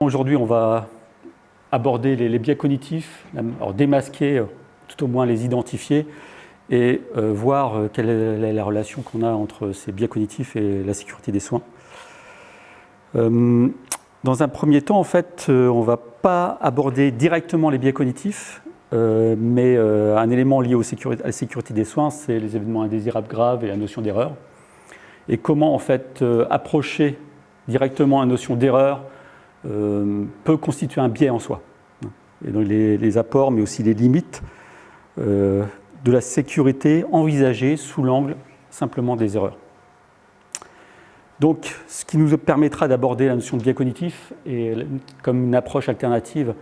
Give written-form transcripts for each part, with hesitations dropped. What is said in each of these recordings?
Aujourd'hui, on va aborder les biais cognitifs, alors démasquer, tout au moins les identifier, et voir quelle est la relation qu'on a entre ces biais cognitifs et la sécurité des soins. Dans un premier temps, en fait, on ne va pas aborder directement les biais cognitifs, mais un élément lié à la sécurité des soins, c'est les événements indésirables graves et la notion d'erreur. Et comment, en fait, approcher directement la notion d'erreur peut constituer un biais en soi. Et donc les apports, mais aussi les limites de la sécurité envisagée sous l'angle simplement des erreurs. Donc, ce qui nous permettra d'aborder la notion de biais cognitif et comme une approche alternative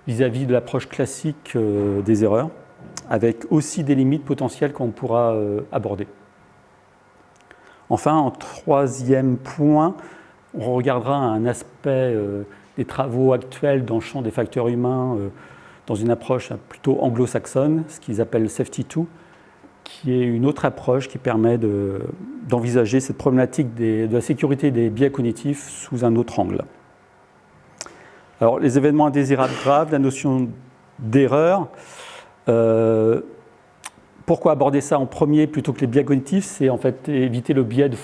vis-à-vis de l'approche classique des erreurs, avec aussi des limites potentielles qu'on pourra aborder. Enfin, en troisième point, on regardera un aspect des travaux actuels dans le champ des facteurs humains dans une approche plutôt anglo-saxonne, ce qu'ils appellent Safety 2, qui est une autre approche qui permet d'envisager cette problématique de la sécurité des biais cognitifs sous un autre angle. Alors, les événements indésirables graves, la notion d'erreur. Pourquoi aborder ça en premier plutôt que les biais cognitifs? C'est en fait éviter le biais de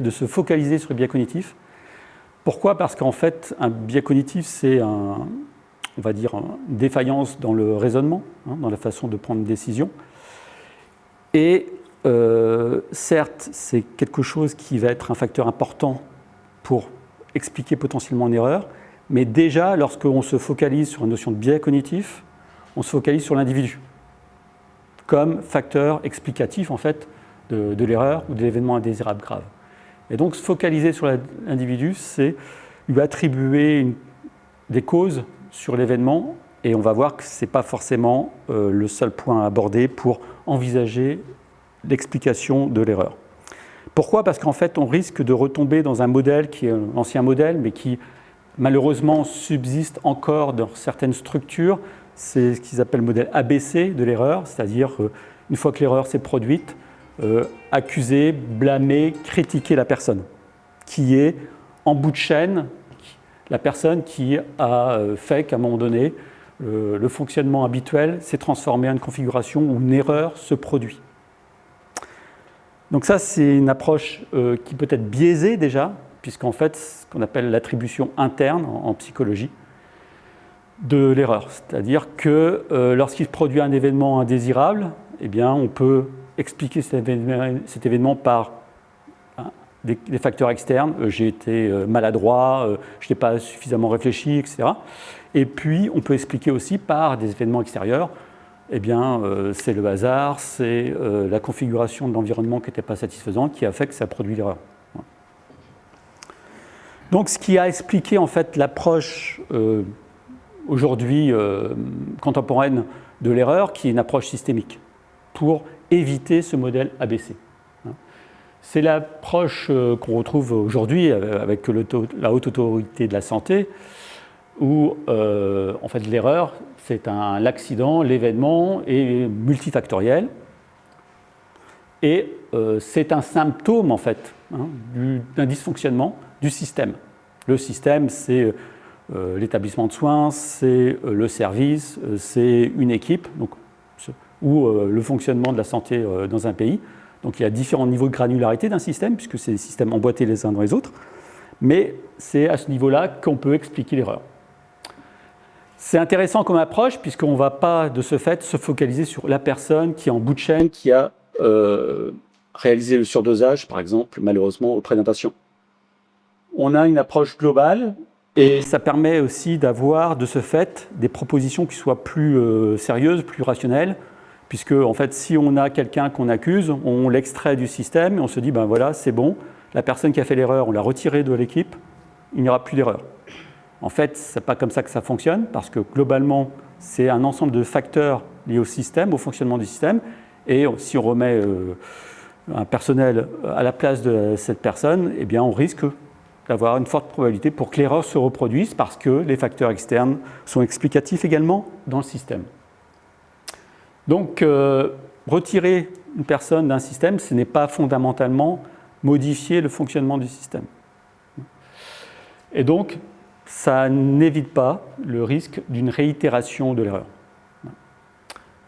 se focaliser sur les biais cognitifs. Pourquoi? Parce qu'en fait, un biais cognitif, c'est on va dire, une défaillance dans le raisonnement, dans la façon de prendre une décision. Et certes, c'est quelque chose qui va être un facteur important pour expliquer potentiellement une erreur, mais déjà, lorsqu'on se focalise sur la notion de biais cognitif, on se focalise sur l'individu comme facteur explicatif en fait, de l'erreur ou de l'événement indésirable grave. Et donc, se focaliser sur l'individu, c'est lui attribuer des causes sur l'événement, et on va voir que ce n'est pas forcément le seul point à aborder pour envisager l'explication de l'erreur. Pourquoi? Parce qu'en fait, on risque de retomber dans un modèle qui est un ancien modèle, mais qui malheureusement subsiste encore dans certaines structures. C'est ce qu'ils appellent le modèle ABC de l'erreur, c'est-à-dire une fois que l'erreur s'est produite, accuser, blâmer, critiquer la personne, qui est en bout de chaîne, la personne qui a fait qu'à un moment donné, le fonctionnement habituel s'est transformé en une configuration où une erreur se produit. Donc ça, c'est une approche qui peut être biaisée déjà, puisqu'en fait, ce qu'on appelle l'attribution interne en psychologie de l'erreur. C'est-à-dire que lorsqu'il se produit un événement indésirable, eh bien, on peut expliquer cet événement par des facteurs externes. J'ai été maladroit, je n'ai pas suffisamment réfléchi, etc. Et puis, on peut expliquer aussi par des événements extérieurs. Eh bien, c'est le hasard, c'est la configuration de l'environnement qui n'était pas satisfaisante qui a fait que ça produit l'erreur. Donc, ce qui a expliqué en fait l'approche aujourd'hui contemporaine de l'erreur, qui est une approche systémique, pour éviter ce modèle ABC. C'est l'approche qu'on retrouve aujourd'hui avec la Haute Autorité de la Santé, où en fait l'erreur, c'est l'accident, l'événement est multifactoriel, et c'est un symptôme en fait d'un dysfonctionnement du système. Le système, c'est l'établissement de soins, c'est le service, c'est une équipe, donc, ou le fonctionnement de la santé dans un pays. Donc il y a différents niveaux de granularité d'un système, puisque c'est des systèmes emboîtés les uns dans les autres, mais c'est à ce niveau-là qu'on peut expliquer l'erreur. C'est intéressant comme approche, puisqu'on ne va pas, de ce fait, se focaliser sur la personne qui est en bout de chaîne, qui a réalisé le surdosage, par exemple, malheureusement, auprès d'un patient. On a une approche globale, et ça permet aussi d'avoir, de ce fait, des propositions qui soient plus sérieuses, plus rationnelles, puisque, en fait, si on a quelqu'un qu'on accuse, on l'extrait du système, et on se dit, ben voilà, c'est bon, la personne qui a fait l'erreur, on l'a retirée de l'équipe, il n'y aura plus d'erreur. En fait, ce n'est pas comme ça que ça fonctionne, parce que globalement, c'est un ensemble de facteurs liés au système, au fonctionnement du système, et si on remet un personnel à la place de cette personne, eh bien, on risque d'avoir une forte probabilité pour que l'erreur se reproduise, parce que les facteurs externes sont explicatifs également dans le système. Donc, retirer une personne d'un système, ce n'est pas fondamentalement modifier le fonctionnement du système. Et donc, ça n'évite pas le risque d'une réitération de l'erreur.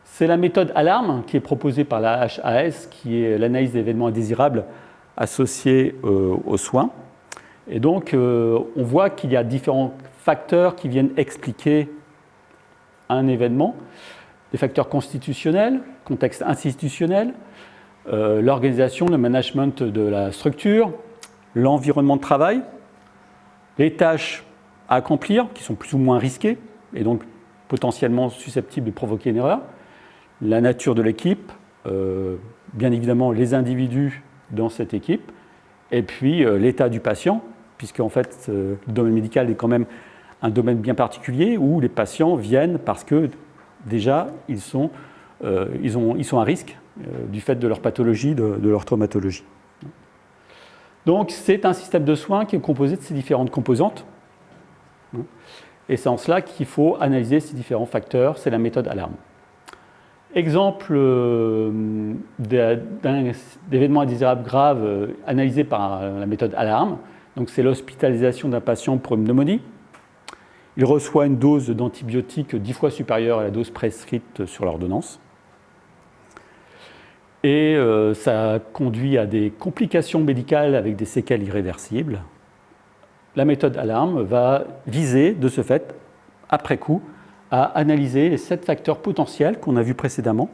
C'est la méthode ALARM qui est proposée par la HAS, qui est l'analyse d'événements indésirables associés aux soins. Et donc, on voit qu'il y a différents facteurs qui viennent expliquer un événement. Des facteurs constitutionnels, contexte institutionnel, l'organisation, le management de la structure, l'environnement de travail, les tâches à accomplir, qui sont plus ou moins risquées, et donc potentiellement susceptibles de provoquer une erreur, la nature de l'équipe, bien évidemment les individus dans cette équipe, et puis l'état du patient, puisqu'en fait le domaine médical est quand même un domaine bien particulier où les patients viennent parce que déjà ils sont à risque du fait de leur pathologie, de leur traumatologie. Donc c'est un système de soins qui est composé de ces différentes composantes. Et c'est en cela qu'il faut analyser ces différents facteurs, c'est la méthode ALARM. Exemple d'événement indésirable grave analysé par la méthode ALARM. Donc c'est l'hospitalisation d'un patient pour une pneumonie. Il reçoit une dose d'antibiotiques 10 fois supérieure à la dose prescrite sur l'ordonnance. Et ça conduit à des complications médicales avec des séquelles irréversibles. La méthode ALARM va viser, de ce fait, après coup, à analyser les 7 facteurs potentiels qu'on a vus précédemment,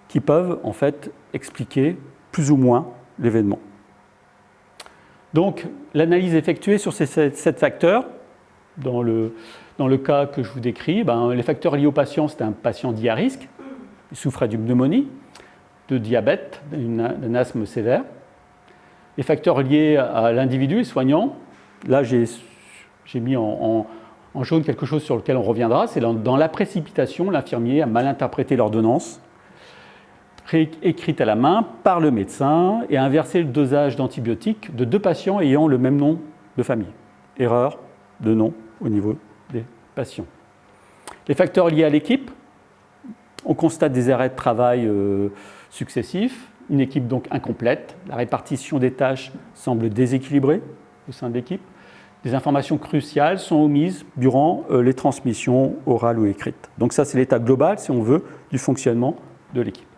qui peuvent en fait expliquer plus ou moins l'événement. Donc, l'analyse effectuée sur ces 7 facteurs, dans le cas que je vous décris, les facteurs liés au patient, c'était un patient dit à risque, il souffrait d'une pneumonie, de diabète, d'un asthme sévère. Les facteurs liés à l'individu, les soignants, là j'ai mis en jaune quelque chose sur lequel on reviendra, c'est dans la précipitation, l'infirmier a mal interprété l'ordonnance, écrite à la main par le médecin et a inversé le dosage d'antibiotiques de 2 patients ayant le même nom de famille. Erreur de nom au niveau des patients. Les facteurs liés à l'équipe, on constate des arrêts de travail successifs, une équipe donc incomplète, la répartition des tâches semble déséquilibrée au sein de l'équipe, des informations cruciales sont omises durant les transmissions orales ou écrites. Donc ça, c'est l'état global, si on veut, du fonctionnement de l'équipe.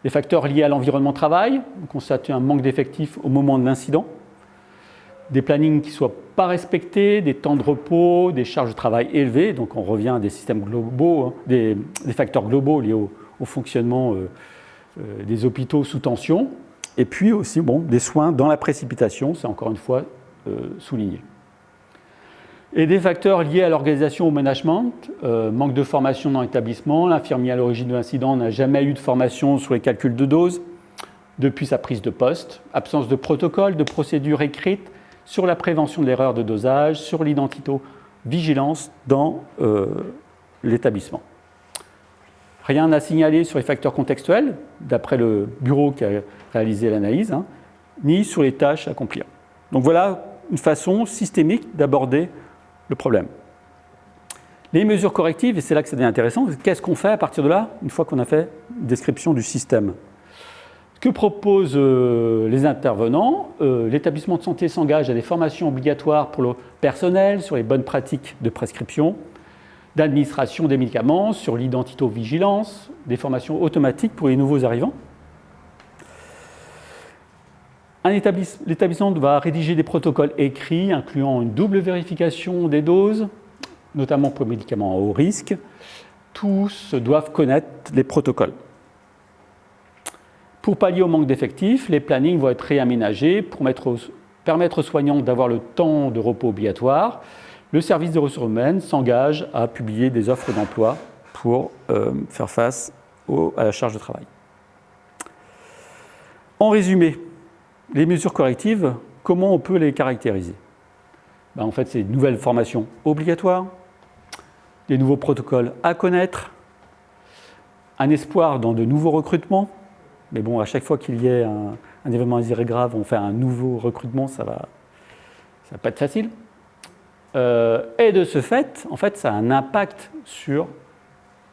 Les facteurs liés à l'environnement de travail, on constate un manque d'effectifs au moment de l'incident, des plannings qui ne soient pas respectés, des temps de repos, des charges de travail élevées, donc on revient à des systèmes globaux, des facteurs globaux liés au fonctionnement des hôpitaux sous tension, et puis aussi des soins dans la précipitation, c'est encore une fois souligné. Et des facteurs liés à l'organisation, au management, manque de formation dans l'établissement, l'infirmier à l'origine de l'incident n'a jamais eu de formation sur les calculs de dose depuis sa prise de poste, absence de protocole, de procédure écrite sur la prévention de l'erreur de dosage, sur l'identito-vigilance dans l'établissement. Rien à signaler sur les facteurs contextuels, d'après le bureau qui a réalisé l'analyse, ni sur les tâches à accomplir. Donc voilà une façon systémique d'aborder le problème. Les mesures correctives, et c'est là que ça devient intéressant, qu'est-ce qu'on fait à partir de là, une fois qu'on a fait une description du système ? Que proposent les intervenants ? L'établissement de santé s'engage à des formations obligatoires pour le personnel sur les bonnes pratiques de prescription, d'administration des médicaments, sur l'identito-vigilance, des formations automatiques pour les nouveaux arrivants. L'établissement va rédiger des protocoles écrits incluant une double vérification des doses, notamment pour les médicaments à haut risque. Tous doivent connaître les protocoles. Pour pallier au manque d'effectifs, les plannings vont être réaménagés pour permettre aux soignants d'avoir le temps de repos obligatoire. Le service des ressources humaines s'engage à publier des offres d'emploi pour faire face à la charge de travail. En résumé, les mesures correctives, comment on peut les caractériser ? En fait, c'est une nouvelle formation obligatoire, des nouveaux protocoles à connaître, un espoir dans de nouveaux recrutements. Mais bon, à chaque fois qu'il y ait un événement indésirable grave, on fait un nouveau recrutement, ça va pas être facile. Et de ce fait, en fait, ça a un impact sur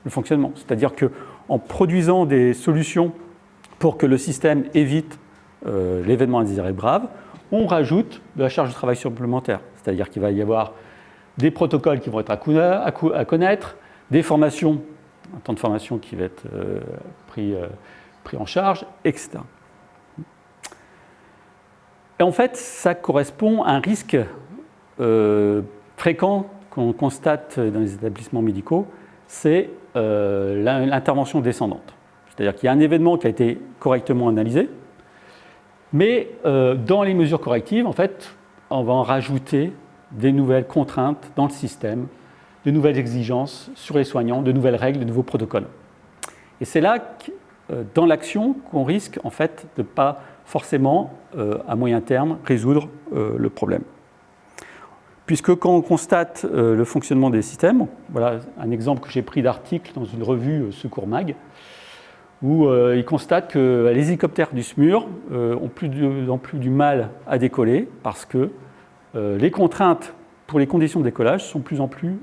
le fonctionnement. C'est-à-dire qu'en produisant des solutions pour que le système évite l'événement indésirable grave, on rajoute de la charge de travail supplémentaire. C'est-à-dire qu'il va y avoir des protocoles qui vont être à connaître, des formations, un temps de formation qui va être pris en charge, etc. Et en fait, ça correspond à un risque fréquent qu'on constate dans les établissements médicaux, c'est l'intervention descendante. C'est-à-dire qu'il y a un événement qui a été correctement analysé, mais dans les mesures correctives, en fait, on va en rajouter des nouvelles contraintes dans le système, de nouvelles exigences sur les soignants, de nouvelles règles, de nouveaux protocoles. Et c'est là, dans l'action, qu'on risque en fait de ne pas forcément, à moyen terme, résoudre le problème. Puisque quand on constate le fonctionnement des systèmes, voilà un exemple que j'ai pris d'article dans une revue Secours Mag, où il constate que les hélicoptères du SMUR ont plus en plus du mal à décoller parce que les contraintes pour les conditions de décollage sont de plus en plus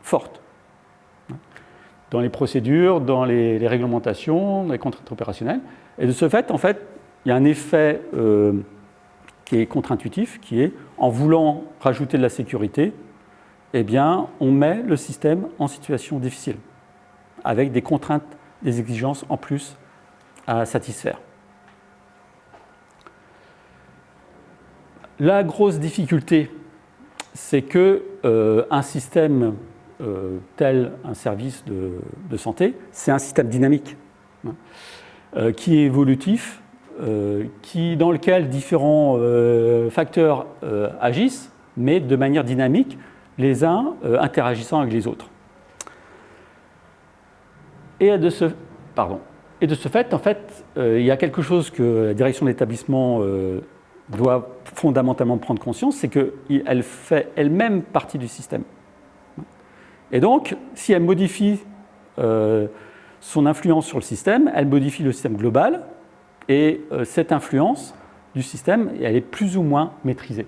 fortes. Dans les procédures, dans les réglementations, dans les contraintes opérationnelles. Et de ce fait, en fait, il y a un effet qui est contre-intuitif, qui est, en voulant rajouter de la sécurité, eh bien, on met le système en situation difficile, avec des contraintes, des exigences en plus à satisfaire. La grosse difficulté, c'est que un système tel un service de santé, c'est un système dynamique, qui est évolutif, dans lequel différents facteurs agissent, mais de manière dynamique, les uns interagissant avec les autres. Et de ce fait, en fait, il y a quelque chose que la direction de l'établissement doit fondamentalement prendre conscience, c'est qu'elle fait elle-même partie du système. Et donc, si elle modifie son influence sur le système, elle modifie le système global, et cette influence du système, elle est plus ou moins maîtrisée.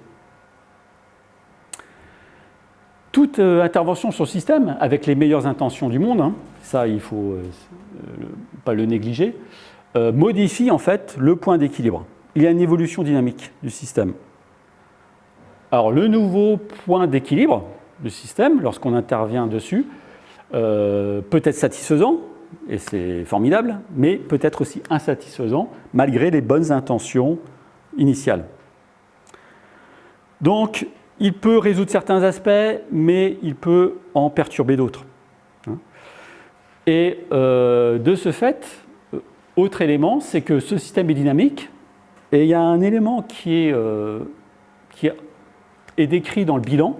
Toute intervention sur le système, avec les meilleures intentions du monde, ça il ne faut pas le négliger, modifie en fait le point d'équilibre. Il y a une évolution dynamique du système. Alors le nouveau point d'équilibre du système, lorsqu'on intervient dessus, peut être satisfaisant, et c'est formidable, mais peut être aussi insatisfaisant, malgré les bonnes intentions initiales. Donc, il peut résoudre certains aspects, mais il peut en perturber d'autres. Et de ce fait, autre élément, c'est que ce système est dynamique, et il y a un élément qui est décrit dans le bilan,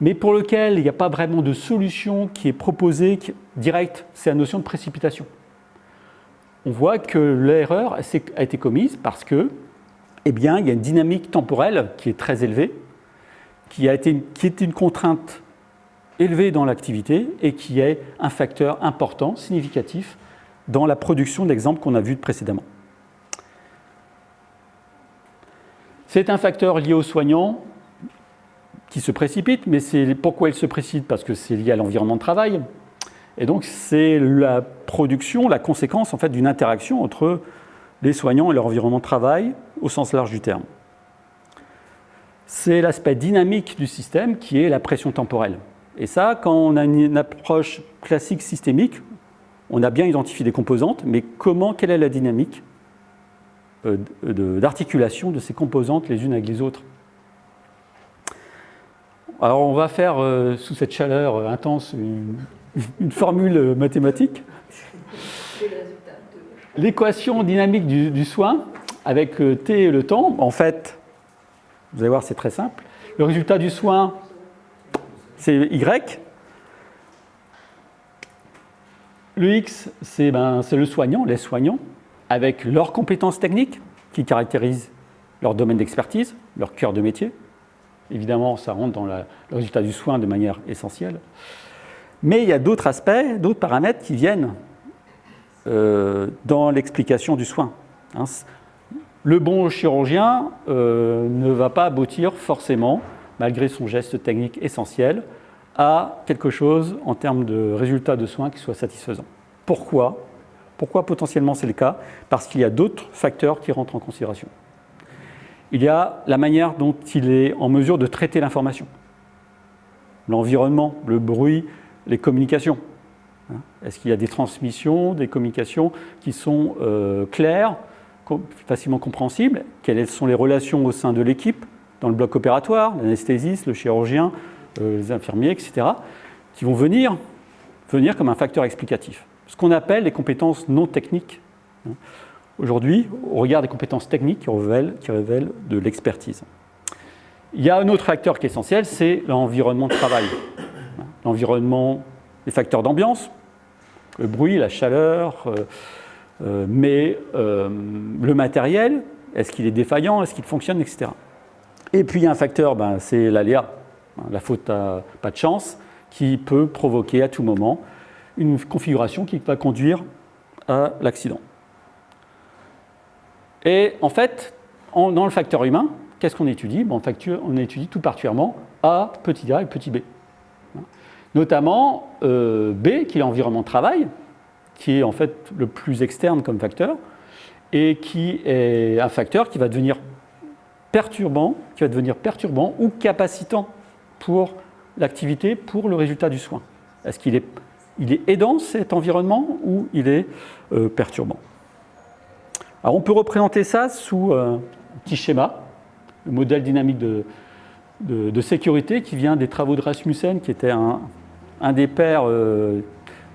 mais pour lequel il n'y a pas vraiment de solution qui est proposée directe, c'est la notion de précipitation. On voit que l'erreur a été commise parce que, eh bien, il y a une dynamique temporelle qui est très élevée, qui est une contrainte élevée dans l'activité et qui est un facteur important, significatif, dans la production de l'exemple qu'on a vu précédemment. C'est un facteur lié aux soignants qui se précipite, mais pourquoi il se précipite? Parce que c'est lié à l'environnement de travail. Et donc, c'est la production, la conséquence en fait, d'une interaction entre les soignants et leur environnement de travail au sens large du terme. C'est l'aspect dynamique du système qui est la pression temporelle. Et ça, quand on a une approche classique systémique, on a bien identifié des composantes, mais quelle est la dynamique d'articulation de ces composantes les unes avec les autres? Alors on va faire, sous cette chaleur intense, une formule mathématique. L'équation dynamique du soin, avec T et le temps, en fait, vous allez voir, c'est très simple. Le résultat du soin, c'est Y. Le X, c'est le soignant, les soignants, avec leurs compétences techniques qui caractérisent leur domaine d'expertise, leur cœur de métier. Évidemment, ça rentre dans le résultat du soin de manière essentielle. Mais il y a d'autres aspects, d'autres paramètres qui viennent dans l'explication du soin. Le bon chirurgien ne va pas aboutir forcément, malgré son geste technique essentiel, à quelque chose en termes de résultat de soins qui soit satisfaisant. Pourquoi potentiellement c'est le cas? Parce qu'il y a d'autres facteurs qui rentrent en considération. Il y a la manière dont il est en mesure de traiter l'information. l'environnement, le bruit, les communications. Est-ce qu'il y a des transmissions, des communications qui sont claires, facilement compréhensibles? Quelles sont les relations au sein de l'équipe, dans le bloc opératoire, l'anesthésiste, le chirurgien, les infirmiers, etc., qui vont venir comme un facteur explicatif. Ce qu'on appelle les compétences non techniques. Aujourd'hui, on regarde des compétences techniques qui révèlent de l'expertise. Il y a un autre facteur qui est essentiel, c'est l'environnement de travail. L'environnement, les facteurs d'ambiance, le bruit, la chaleur, mais le matériel, est-ce qu'il est défaillant, est-ce qu'il fonctionne, etc. Et puis il y a un facteur, c'est l'aléa, la faute à pas de chance, qui peut provoquer à tout moment une configuration qui va conduire à l'accident. Et en fait, dans le facteur humain, qu'est-ce qu'on étudie? On étudie tout particulièrement A, petit a et petit b. Notamment B, qui est l'environnement de travail, qui est en fait le plus externe comme facteur, et qui est un facteur qui va devenir perturbant ou capacitant pour l'activité, pour le résultat du soin. Est-ce qu'il est aidant cet environnement ou il est perturbant? Alors on peut représenter ça sous un petit schéma, le modèle dynamique de sécurité qui vient des travaux de Rasmussen, qui était un des pères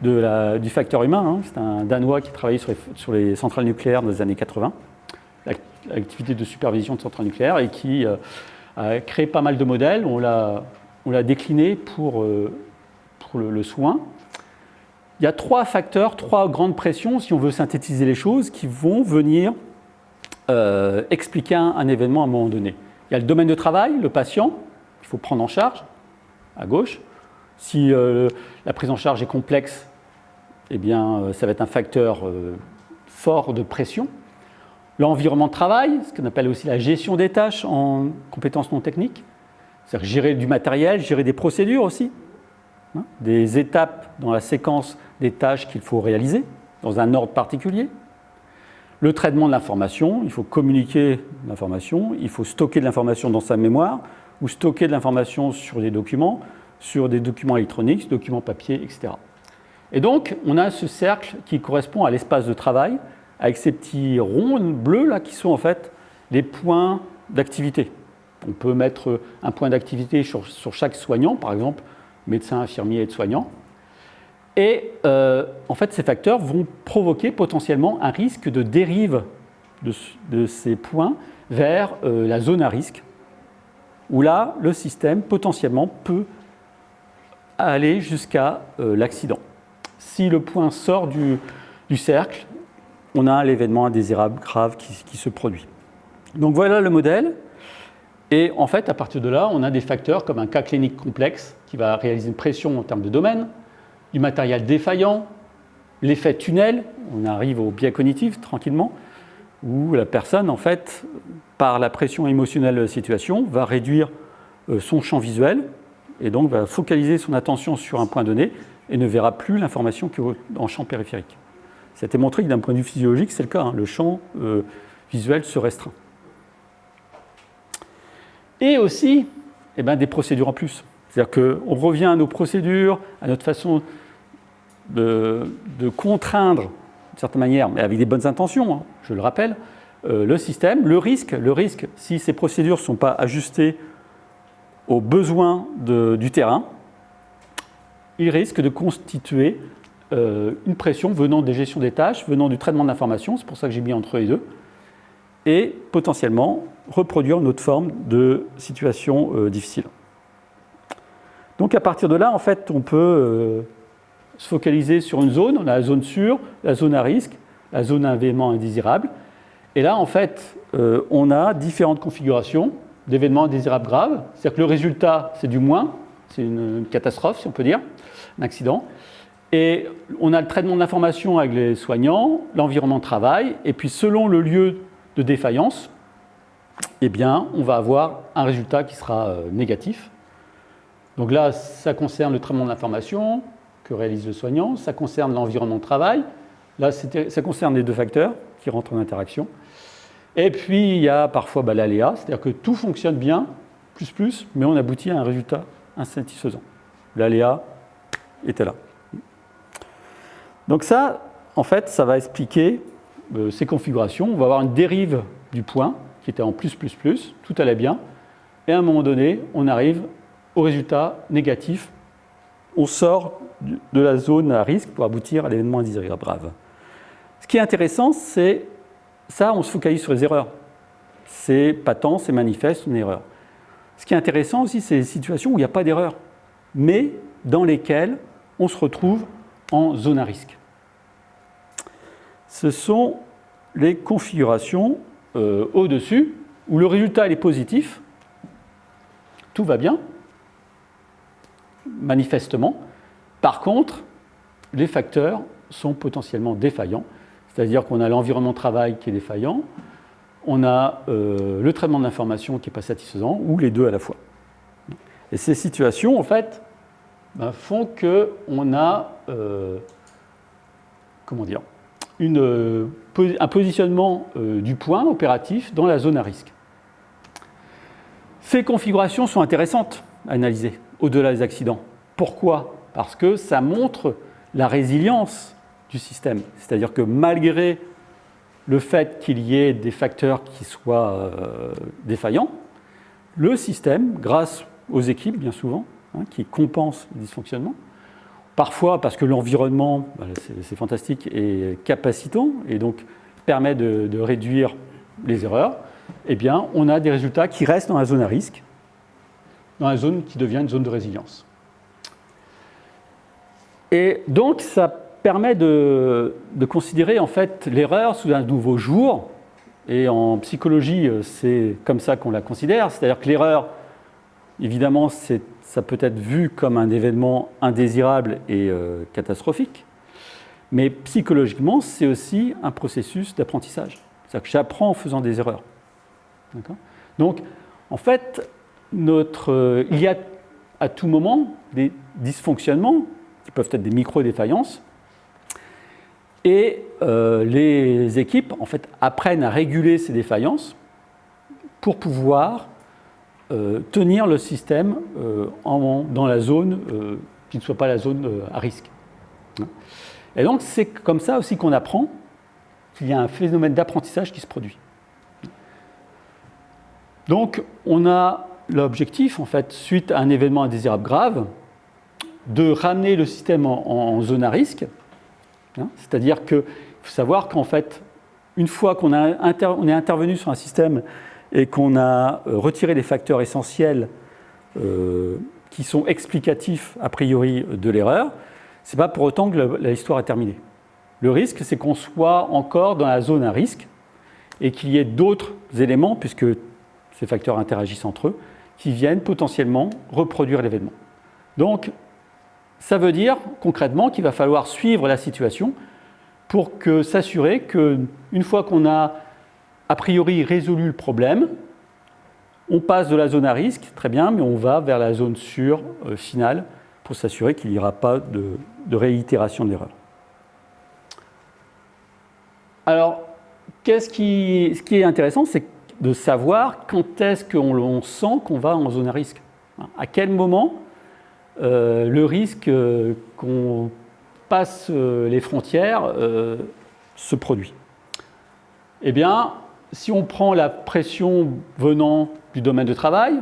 du facteur humain. C'est un Danois qui travaillait sur les centrales nucléaires dans les années 80, l'activité de supervision de centrales nucléaires, et qui a créé pas mal de modèles. On l'a décliné pour le soin. Il y a trois facteurs, trois grandes pressions, si on veut synthétiser les choses, qui vont venir expliquer un événement à un moment donné. Il y a le domaine de travail, le patient, qu'il faut prendre en charge, à gauche. Si la prise en charge est complexe, eh bien, ça va être un facteur fort de pression. L'environnement de travail, ce qu'on appelle aussi la gestion des tâches en compétences non techniques, c'est-à-dire gérer du matériel, gérer des procédures aussi, des étapes dans la séquence des tâches qu'il faut réaliser, dans un ordre particulier. Le traitement de l'information, il faut communiquer l'information, il faut stocker de l'information dans sa mémoire, ou stocker de l'information sur des documents électroniques, documents papier, etc. Et donc, on a ce cercle qui correspond à l'espace de travail, avec ces petits ronds bleus là, qui sont en fait les points d'activité. On peut mettre un point d'activité sur chaque soignant, par exemple, médecin, infirmier, aide-soignant. Et en fait, ces facteurs vont provoquer potentiellement un risque de dérive de ces points vers la zone à risque, où là, le système potentiellement peut aller jusqu'à l'accident. Si le point sort du cercle, on a l'événement indésirable grave qui se produit. Donc voilà le modèle. Et en fait, à partir de là, on a des facteurs comme un cas clinique complexe qui va réaliser une pression en termes de domaine, du matériel défaillant, l'effet tunnel, on arrive au biais cognitif tranquillement, où la personne, en fait, par la pression émotionnelle de la situation, va réduire son champ visuel et donc va focaliser son attention sur un point donné et ne verra plus l'information qui est en champ périphérique. Ça a été montré que d'un point de vue physiologique, c'est le cas, le champ visuel se restreint. Et aussi, des procédures en plus. C'est-à-dire qu'on revient à nos procédures, à notre façon de contraindre, d'une certaine manière, mais avec des bonnes intentions, je le rappelle, le système, le risque, si ces procédures ne sont pas ajustées aux besoins du terrain, il risque de constituer une pression venant des gestions des tâches, venant du traitement de l'information, c'est pour ça que j'ai mis entre les deux, et potentiellement reproduire une autre forme de situation difficile. Donc à partir de là, en fait, on peut se focaliser sur une zone. On a la zone sûre, la zone à risque, la zone à événement indésirable. Et là, en fait, on a différentes configurations d'événements indésirables graves. C'est-à-dire que le résultat, c'est du moins, c'est une catastrophe, si on peut dire, un accident. Et on a le traitement de l'information avec les soignants, l'environnement de travail, et puis selon le lieu de défaillance, eh bien, on va avoir un résultat qui sera négatif. Donc là, ça concerne le traitement de l'information que réalise le soignant, ça concerne l'environnement de travail, là, ça concerne les deux facteurs qui rentrent en interaction. Et puis, il y a parfois l'aléa, c'est-à-dire que tout fonctionne bien, mais on aboutit à un résultat insatisfaisant. l'aléa était là. Donc ça, en fait, ça va expliquer ces configurations. On va avoir une dérive du point qui était en plus, tout allait bien, et à un moment donné, on arrive au résultat négatif. On sort de la zone à risque pour aboutir à l'événement indésirable grave. Ce qui est intéressant, c'est ça, on se focalise sur les erreurs. C'est patent, c'est manifeste, une erreur. Ce qui est intéressant aussi, c'est les situations où il n'y a pas d'erreur, mais dans lesquelles on se retrouve en zone à risque. Ce sont les configurations au-dessus, où le résultat est positif, tout va bien, manifestement. Par contre, les facteurs sont potentiellement défaillants, c'est-à-dire qu'on a l'environnement de travail qui est défaillant, on a le traitement de l'information qui n'est pas satisfaisant, ou les deux à la fois. Et ces situations, en fait, font qu'on a un positionnement du point opératif dans la zone à risque. Ces configurations sont intéressantes à analyser au-delà des accidents. Pourquoi ? Parce que ça montre la résilience du système. C'est-à-dire que malgré le fait qu'il y ait des facteurs qui soient défaillants, le système, grâce aux équipes bien souvent, qui compensent les dysfonctionnements, parfois parce que l'environnement, c'est fantastique, est capacitant et donc permet de réduire les erreurs, eh bien, on a des résultats qui restent dans la zone à risque, dans la zone qui devient une zone de résilience. Et donc, ça permet de considérer en fait l'erreur sous un nouveau jour. Et en psychologie, c'est comme ça qu'on la considère. C'est-à-dire que l'erreur, évidemment, ça peut être vu comme un événement indésirable et catastrophique. Mais psychologiquement, c'est aussi un processus d'apprentissage. C'est-à-dire que j'apprends en faisant des erreurs. D'accord ? Donc, en fait, il y a à tout moment des dysfonctionnements qui peuvent être des micro-défaillances. Et les équipes, en fait, apprennent à réguler ces défaillances pour pouvoir tenir le système dans la zone qui ne soit pas la zone à risque. Et donc, c'est comme ça aussi qu'on apprend qu'il y a un phénomène d'apprentissage qui se produit. Donc, on a l'objectif, en fait, suite à un événement indésirable grave, de ramener le système en zone à risque. C'est-à-dire qu'il faut savoir qu'en fait, une fois qu'on est intervenu sur un système et qu'on a retiré les facteurs essentiels qui sont explicatifs a priori de l'erreur, ce n'est pas pour autant que l'histoire est terminée. Le risque, c'est qu'on soit encore dans la zone à risque et qu'il y ait d'autres éléments, puisque ces facteurs interagissent entre eux, qui viennent potentiellement reproduire l'événement. Donc, ça veut dire concrètement qu'il va falloir suivre la situation pour s'assurer qu'une fois qu'on a a priori résolu le problème, on passe de la zone à risque, très bien, mais on va vers la zone sûre finale pour s'assurer qu'il n'y aura pas de réitération de l'erreur. Alors, ce qui est intéressant, c'est de savoir quand est-ce qu'on sent qu'on va en zone à risque. À quel moment le risque qu'on passe les frontières se produit. Eh bien, si on prend la pression venant du domaine de travail,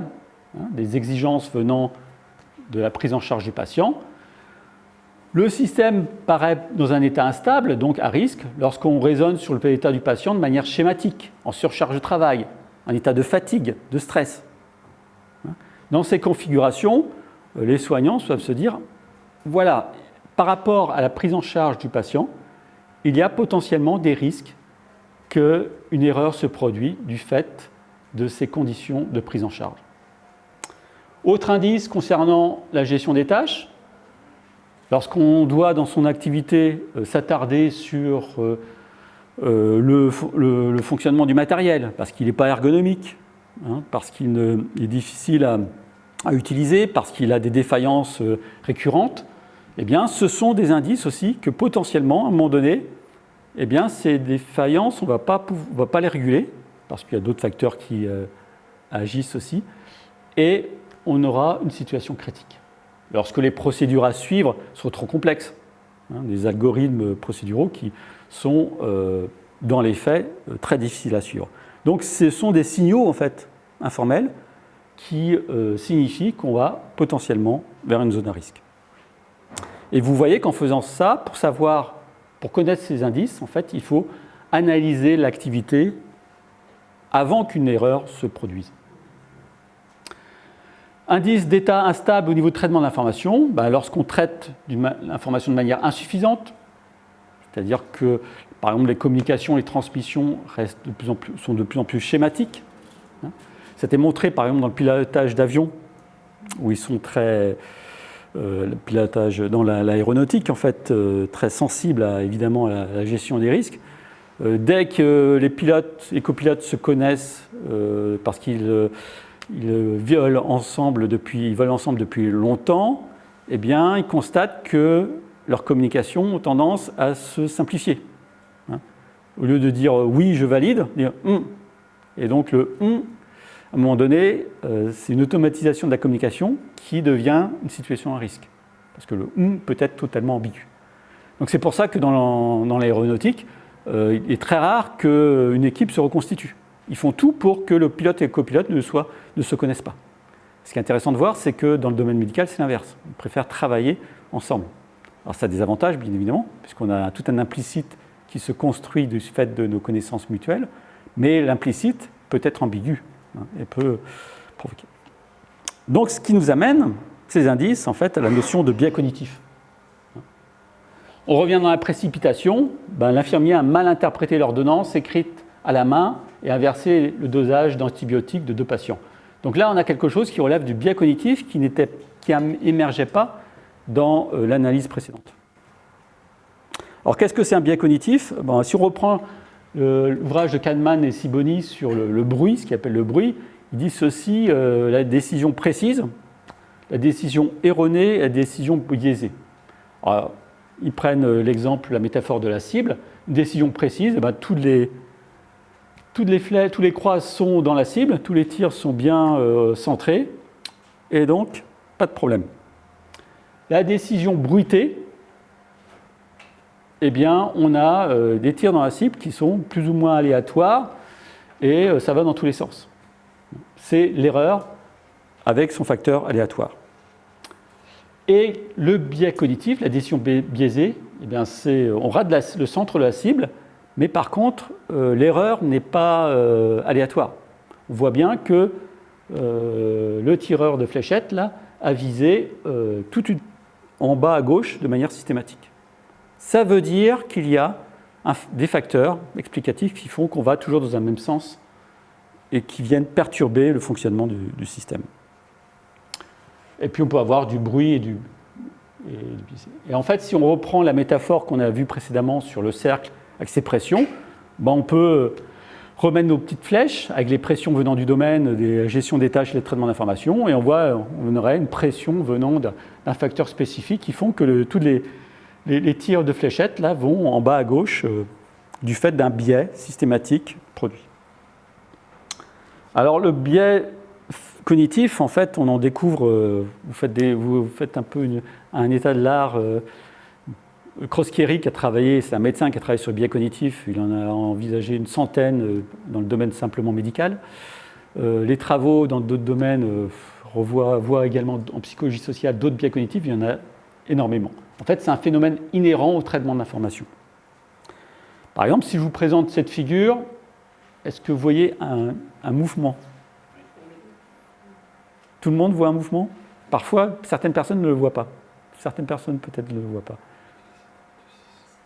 des exigences venant de la prise en charge du patient, le système paraît dans un état instable, donc à risque, lorsqu'on raisonne sur l'état du patient de manière schématique, en surcharge de travail, en état de fatigue, de stress. Dans ces configurations, les soignants doivent se dire, voilà, par rapport à la prise en charge du patient, il y a potentiellement des risques qu'une erreur se produise du fait de ces conditions de prise en charge. Autre indice concernant la gestion des tâches, lorsqu'on doit dans son activité s'attarder sur le fonctionnement du matériel, parce qu'il n'est pas ergonomique, parce qu'il est difficile à utiliser, parce qu'il a des défaillances récurrentes, eh bien, ce sont des indices aussi que potentiellement, à un moment donné, eh bien, ces défaillances, on ne va pas les réguler, parce qu'il y a d'autres facteurs qui agissent aussi, et on aura une situation critique. lorsque les procédures à suivre sont trop complexes. Des algorithmes procéduraux qui sont, dans les faits, très difficiles à suivre. Donc ce sont des signaux en fait, informels qui signifient qu'on va potentiellement vers une zone à risque. Et vous voyez qu'en faisant ça, pour connaître ces indices, en fait, il faut analyser l'activité avant qu'une erreur se produise. Indice d'état instable au niveau de traitement de l'information, lorsqu'on traite l'information de manière insuffisante, c'est-à-dire que, par exemple, les communications, les transmissions sont de plus en plus schématiques. C'était montré, par exemple, dans le pilotage d'avions, où ils sont très... le pilotage dans l'aéronautique, en fait, très sensible, évidemment, à la gestion des risques. Dès que les pilotes et copilotes se connaissent, parce qu'ils volent ensemble depuis longtemps, eh bien, ils constatent que leurs communications ont tendance à se simplifier. Au lieu de dire « oui, je valide », dire « Et donc le « à un moment donné, c'est une automatisation de la communication qui devient une situation à risque. Parce que le « peut être totalement ambigu. Donc c'est pour ça que dans l'aéronautique, il est très rare qu'une équipe se reconstitue. Ils font tout pour que le pilote et le copilote ne se connaissent pas. Ce qui est intéressant de voir, c'est que dans le domaine médical, c'est l'inverse. Ils préfèrent travailler ensemble. Alors ça a des avantages, bien évidemment, puisqu'on a tout un implicite qui se construit du fait de nos connaissances mutuelles, mais l'implicite peut être ambigu et peut provoquer. Donc ce qui nous amène, ces indices, en fait, à la notion de biais cognitif. On revient dans la précipitation. L'infirmier a mal interprété l'ordonnance écrite à la main et inversé le dosage d'antibiotiques de 2 patients. Donc là, on a quelque chose qui relève du biais cognitif qui n'émergeait pas dans l'analyse précédente. Alors, qu'est-ce que c'est un biais cognitif ? Si on reprend l'ouvrage de Kahneman et Sibony sur le bruit, ce qu'il appelle le bruit, il dit ceci, la décision précise, la décision erronée et la décision biaisée. Alors, ils prennent l'exemple, la métaphore de la cible. Une décision précise, tous les croix sont dans la cible, tous les tirs sont bien centrés, et donc, pas de problème. La décision bruitée, eh bien, on a des tirs dans la cible qui sont plus ou moins aléatoires, et ça va dans tous les sens. C'est l'erreur avec son facteur aléatoire. Et le biais cognitif, la décision biaisée, eh bien on rate le centre de la cible, mais par contre, l'erreur n'est pas aléatoire. On voit bien que le tireur de fléchette là, a visé en bas à gauche de manière systématique. Ça veut dire qu'il y a des facteurs explicatifs qui font qu'on va toujours dans un même sens et qui viennent perturber le fonctionnement du système. Et puis on peut avoir du bruit et du et en fait, si on reprend la métaphore qu'on a vue précédemment sur le cercle avec ses pressions, on peut remettre nos petites flèches avec les pressions venant du domaine de la gestion des tâches et des traitements d'information, et on aurait une pression venant d'un facteur spécifique qui font que tous les tirs de fléchettes là, vont en bas à gauche du fait d'un biais systématique produit. Alors le biais cognitif, en fait, on en découvre, vous faites un peu un état de l'art. Kroskieri, c'est un médecin qui a travaillé sur le biais cognitif, il en a envisagé une centaine dans le domaine simplement médical. Les travaux dans d'autres domaines voient également en psychologie sociale d'autres biais cognitifs, il y en a énormément. En fait, c'est un phénomène inhérent au traitement de l'information. Par exemple, si je vous présente cette figure, est-ce que vous voyez un mouvement ? Tout le monde voit un mouvement ? Parfois, certaines personnes ne le voient pas. Certaines personnes peut-être ne le voient pas.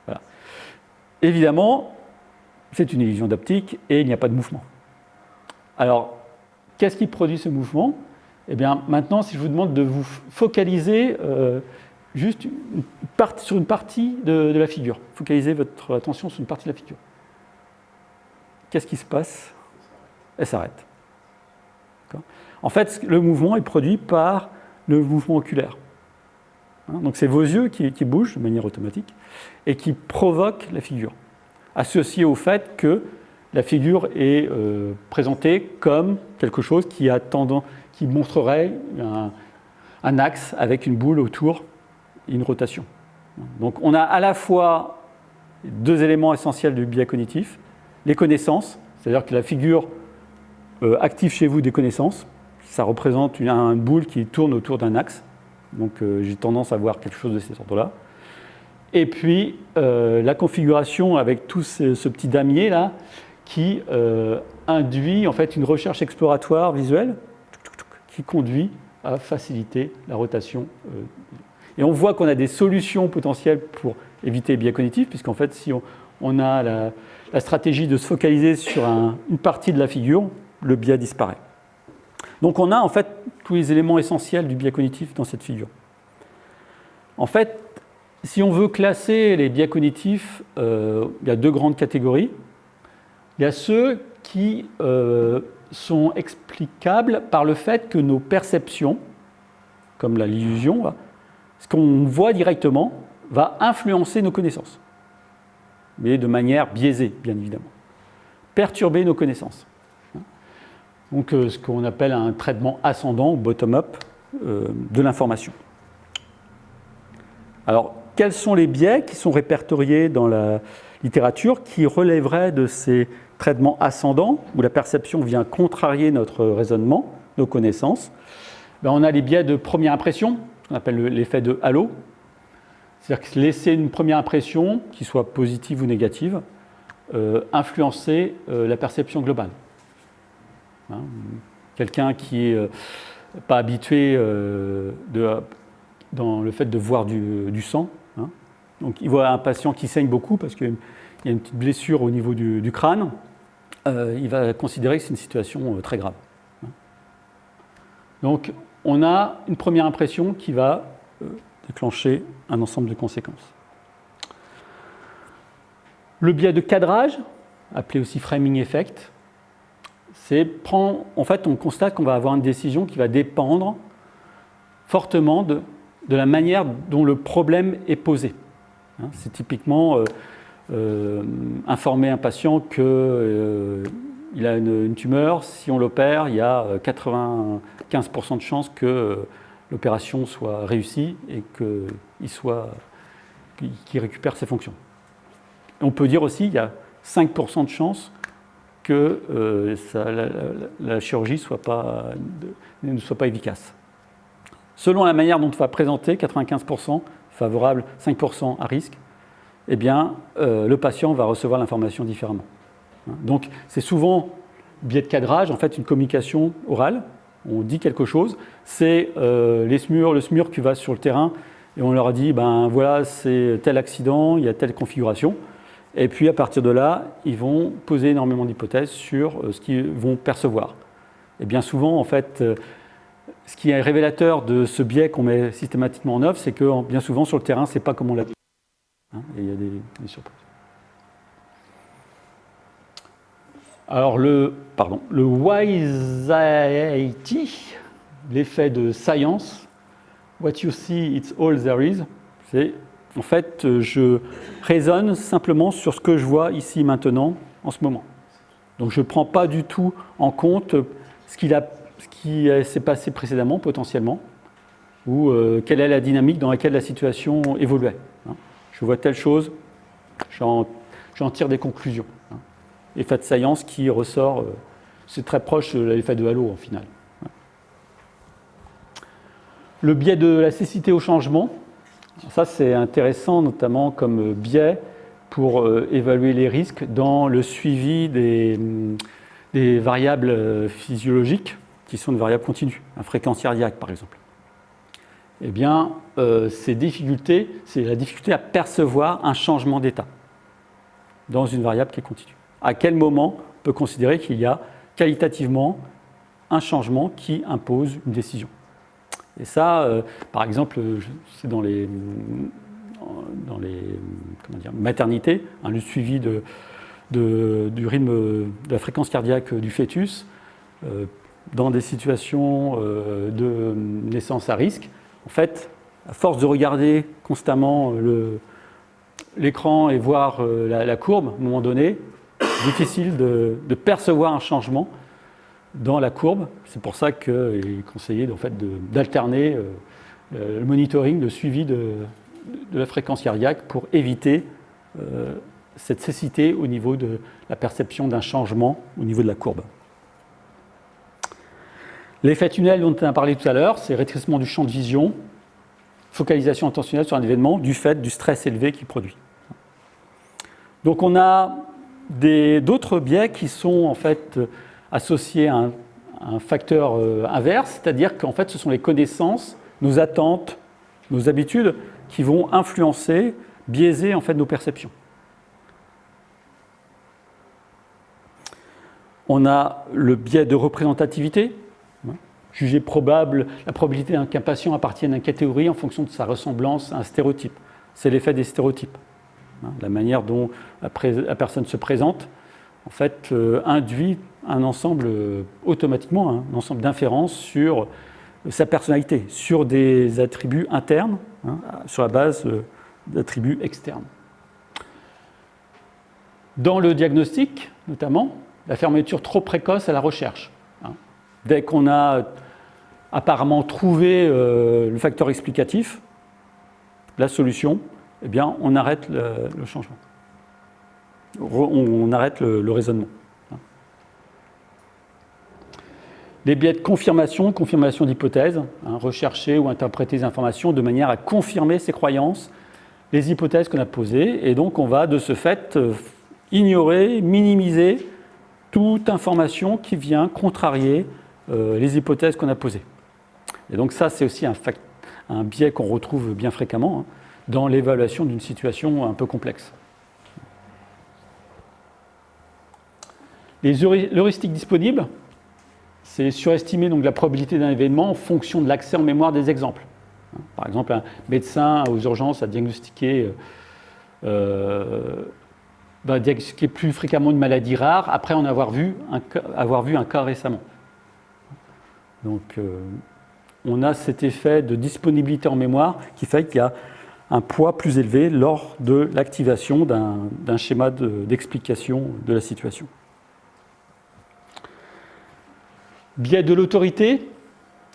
Voilà. Évidemment, c'est une illusion d'optique et il n'y a pas de mouvement. Alors, qu'est-ce qui produit ce mouvement ? Eh bien, maintenant, si je vous demande de vous focaliser juste sur une partie de la figure, focalisez votre attention sur une partie de la figure. Qu'est-ce qui se passe ? Elle s'arrête. En fait, le mouvement est produit par le mouvement oculaire. Donc c'est vos yeux qui bougent de manière automatique et qui provoquent la figure, associé au fait que la figure est présentée comme quelque chose qui montrerait un axe avec une boule autour et une rotation. Donc on a à la fois deux éléments essentiels du biais cognitif, les connaissances, c'est-à-dire que la figure active chez vous des connaissances, ça représente une boule qui tourne autour d'un axe, donc j'ai tendance à voir quelque chose de ces ordres-là. Et puis la configuration avec tout ce petit damier là qui induit en fait une recherche exploratoire visuelle qui conduit à faciliter la rotation. Et on voit qu'on a des solutions potentielles pour éviter les biais cognitifs, puisqu'en fait, si on a la stratégie de se focaliser sur une partie de la figure, le biais disparaît. Donc on a en fait tous les éléments essentiels du biais cognitif dans cette figure. En fait, si on veut classer les biais cognitifs, il y a deux grandes catégories. Il y a ceux qui sont explicables par le fait que nos perceptions, comme l'illusion, ce qu'on voit directement, va influencer nos connaissances, mais de manière biaisée, bien évidemment. Perturber nos connaissances. Donc ce qu'on appelle un traitement ascendant, bottom-up, de l'information. Alors, quels sont les biais qui sont répertoriés dans la littérature qui relèveraient de ces traitements ascendants, où la perception vient contrarier notre raisonnement, nos connaissances? On a les biais de première impression, qu'on appelle l'effet de halo. C'est-à-dire que laisser une première impression, qui soit positive ou négative, influencer la perception globale. Quelqu'un qui n'est pas habitué dans le fait de voir du sang, donc il voit un patient qui saigne beaucoup parce qu'il y a une petite blessure au niveau du crâne, il va considérer que c'est une situation très grave. Donc on a une première impression qui va déclencher un ensemble de conséquences. Le biais de cadrage, appelé aussi framing effect, en fait on constate qu'on va avoir une décision qui va dépendre fortement de la manière dont le problème est posé. C'est typiquement informer un patient qu'il a une tumeur, si on l'opère, il y a 95% de chances que l'opération soit réussie et qu'il récupère ses fonctions. On peut dire aussi qu'il y a 5% de chances que la chirurgie ne soit pas efficace. Selon la manière dont on va présenter, 95% favorable, 5% à risque, eh bien, le patient va recevoir l'information différemment. Donc, c'est souvent, biais de cadrage, en fait, une communication orale. On dit quelque chose, c'est le SMUR qui va sur le terrain et on leur dit, voilà, c'est tel accident, il y a telle configuration. Et puis, à partir de là, ils vont poser énormément d'hypothèses sur ce qu'ils vont percevoir. Et bien souvent, en fait, ce qui est révélateur de ce biais qu'on met systématiquement en œuvre, c'est que bien souvent, sur le terrain, ce n'est pas comme on l'a dit. Et il y a des surprises. Alors, le WISE-IT, l'effet de science, what you see, it's all there is, c'est en fait, je raisonne simplement sur ce que je vois ici, maintenant, en ce moment. Donc, je ne prends pas du tout en compte ce qui s'est passé précédemment, potentiellement, ou quelle est la dynamique dans laquelle la situation évoluait. Je vois telle chose, j'en tire des conclusions. Effet de science qui ressort, c'est très proche de l'effet de halo, en final. Le biais de la cécité au changement, ça c'est intéressant, notamment comme biais pour évaluer les risques dans le suivi des variables physiologiques qui sont des variables continues, la fréquence cardiaque par exemple. Eh bien, c'est la difficulté à percevoir un changement d'état dans une variable qui est continue. À quel moment on peut considérer qu'il y a qualitativement un changement qui impose une décision? Et ça, par exemple, c'est dans les maternités, le suivi du rythme de la fréquence cardiaque du fœtus dans des situations de naissance à risque. En fait, à force de regarder constamment l'écran et voir la courbe, à un moment donné, difficile de percevoir un changement dans la courbe. C'est pour ça qu'il est conseillé en fait, d'alterner le monitoring, le suivi de la fréquence cardiaque pour éviter cette cécité au niveau de la perception d'un changement au niveau de la courbe. L'effet tunnel dont on a parlé tout à l'heure, c'est rétrécissement du champ de vision, focalisation intentionnelle sur un événement du fait du stress élevé qu'il produit. Donc on a d'autres biais qui sont en fait associés à un facteur inverse, c'est-à-dire qu'en fait ce sont les connaissances, nos attentes, nos habitudes qui vont influencer, biaiser en fait nos perceptions. On a le biais de représentativité, juger probable la probabilité qu'un patient appartienne à une catégorie en fonction de sa ressemblance à un stéréotype. C'est l'effet des stéréotypes. La manière dont la personne se présente, en fait, induit un ensemble, automatiquement, un ensemble d'inférences sur sa personnalité, sur des attributs internes, sur la base d'attributs externes. Dans le diagnostic, notamment, la fermeture trop précoce à la recherche. Dès qu'on a apparemment trouvé le facteur explicatif, la solution, eh bien, on arrête le changement. On arrête le raisonnement. Les biais de confirmation d'hypothèses, rechercher ou interpréter des informations de manière à confirmer ses croyances, les hypothèses qu'on a posées, et donc on va de ce fait ignorer, minimiser toute information qui vient contrarier les hypothèses qu'on a posées. Et donc ça, c'est aussi un biais qu'on retrouve bien fréquemment dans l'évaluation d'une situation un peu complexe. Les heuristiques disponibles, c'est surestimer donc la probabilité d'un événement en fonction de l'accès en mémoire des exemples. Par exemple, un médecin aux urgences a diagnostiqué plus fréquemment une maladie rare après en avoir vu un cas récemment. Donc, on a cet effet de disponibilité en mémoire qui fait qu'il y a un poids plus élevé lors de l'activation d'un schéma d'explication de la situation. Biais de l'autorité,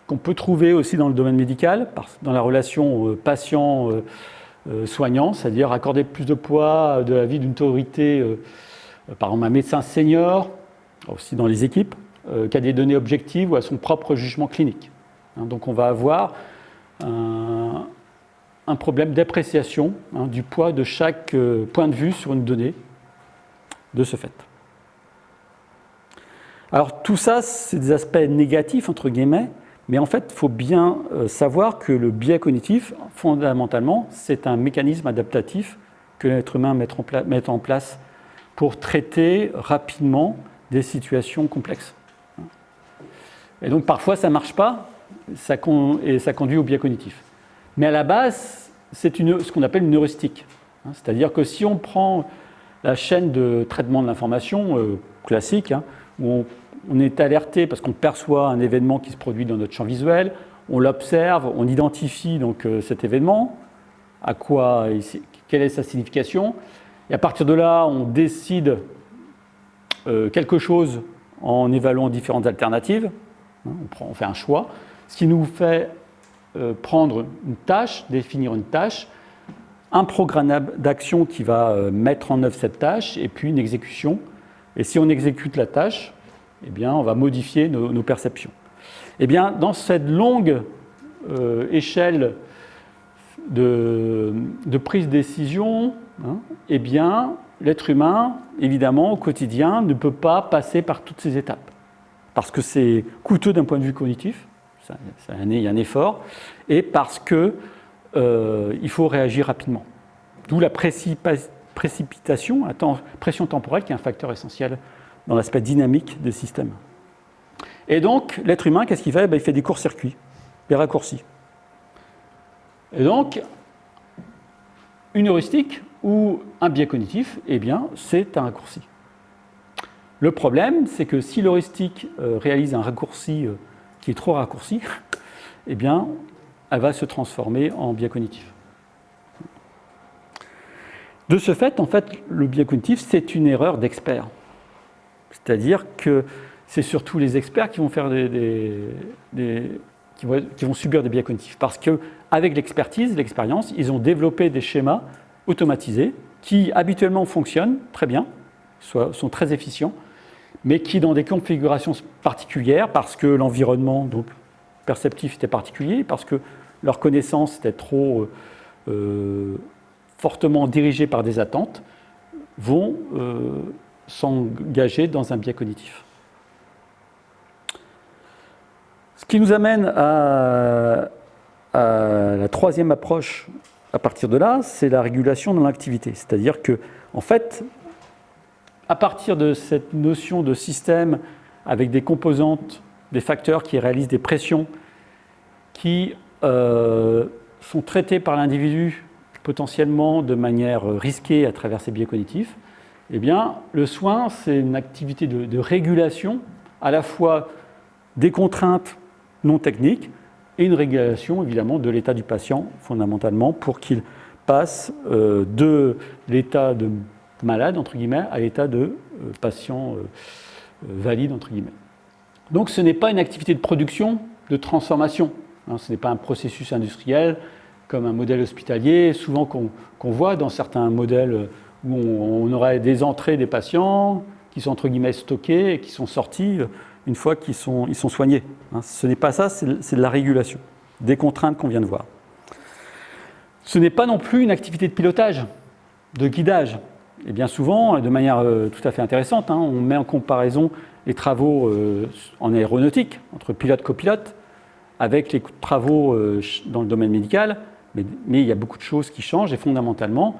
qu'on peut trouver aussi dans le domaine médical, dans la relation patient-soignant, c'est-à-dire accorder plus de poids de la vie d'une autorité, par exemple un médecin senior, aussi dans les équipes, qui a des données objectives ou à son propre jugement clinique. Donc on va avoir un problème d'appréciation du poids de chaque point de vue sur une donnée de ce fait. Alors tout ça, c'est des aspects négatifs, entre guillemets, mais en fait, il faut bien savoir que le biais cognitif, fondamentalement, c'est un mécanisme adaptatif que l'être humain met en place pour traiter rapidement des situations complexes. Et donc parfois, ça ne marche pas, et ça conduit au biais cognitif. Mais à la base, c'est ce qu'on appelle une heuristique. C'est-à-dire que si on prend la chaîne de traitement de l'information classique, où on est alerté parce qu'on perçoit un événement qui se produit dans notre champ visuel, on l'observe, on identifie donc cet événement, quelle est sa signification, et à partir de là, on décide quelque chose en évaluant différentes alternatives, on fait un choix, ce qui nous fait prendre une tâche, définir une tâche, un programme d'action qui va mettre en œuvre cette tâche, et puis une exécution. Et si on exécute la tâche, eh bien, on va modifier nos perceptions. Eh bien, dans cette longue échelle de prise de décision, eh bien, l'être humain, évidemment, au quotidien, ne peut pas passer par toutes ces étapes. Parce que c'est coûteux d'un point de vue cognitif, il y a un effort, et parce qu'il faut réagir rapidement. D'où la précipitation, la pression temporelle, qui est un facteur essentiel dans l'aspect dynamique des systèmes. Et donc, l'être humain, qu'est-ce qu'il fait ? Il fait des courts-circuits, des raccourcis. Et donc, une heuristique ou un biais cognitif, eh bien, c'est un raccourci. Le problème, c'est que si l'heuristique réalise un raccourci qui est trop raccourci, eh bien, elle va se transformer en biais cognitif. De ce fait, en fait, le biais cognitif, c'est une erreur d'expert. C'est-à-dire que c'est surtout les experts qui vont faire qui vont subir des biais cognitifs. Parce qu'avec l'expertise, l'expérience, ils ont développé des schémas automatisés qui habituellement fonctionnent très bien, sont très efficients, mais qui dans des configurations particulières, parce que l'environnement donc, perceptif était particulier, parce que leur connaissance était trop fortement dirigée par des attentes, vont s'engager dans un biais cognitif. Ce qui nous amène à la troisième approche à partir de là, c'est la régulation dans l'activité. C'est-à-dire que, en fait, à partir de cette notion de système avec des composantes, des facteurs qui réalisent des pressions qui sont traités par l'individu potentiellement de manière risquée à travers ces biais cognitifs, eh bien, le soin, c'est une activité de régulation à la fois des contraintes non techniques et une régulation évidemment de l'état du patient fondamentalement pour qu'il passe de l'état de malade entre guillemets à l'état de patient valide entre guillemets. Donc ce n'est pas une activité de production, de transformation, hein, ce n'est pas un processus industriel comme un modèle hospitalier souvent qu'on voit dans certains modèles où on aurait des entrées des patients qui sont entre guillemets stockés et qui sont sortis une fois qu'ils sont soignés. Ce n'est pas ça, c'est de la régulation, des contraintes qu'on vient de voir. Ce n'est pas non plus une activité de pilotage, de guidage. Et bien souvent, de manière tout à fait intéressante, on met en comparaison les travaux en aéronautique, entre pilote-copilote, avec les travaux dans le domaine médical, mais il y a beaucoup de choses qui changent et fondamentalement,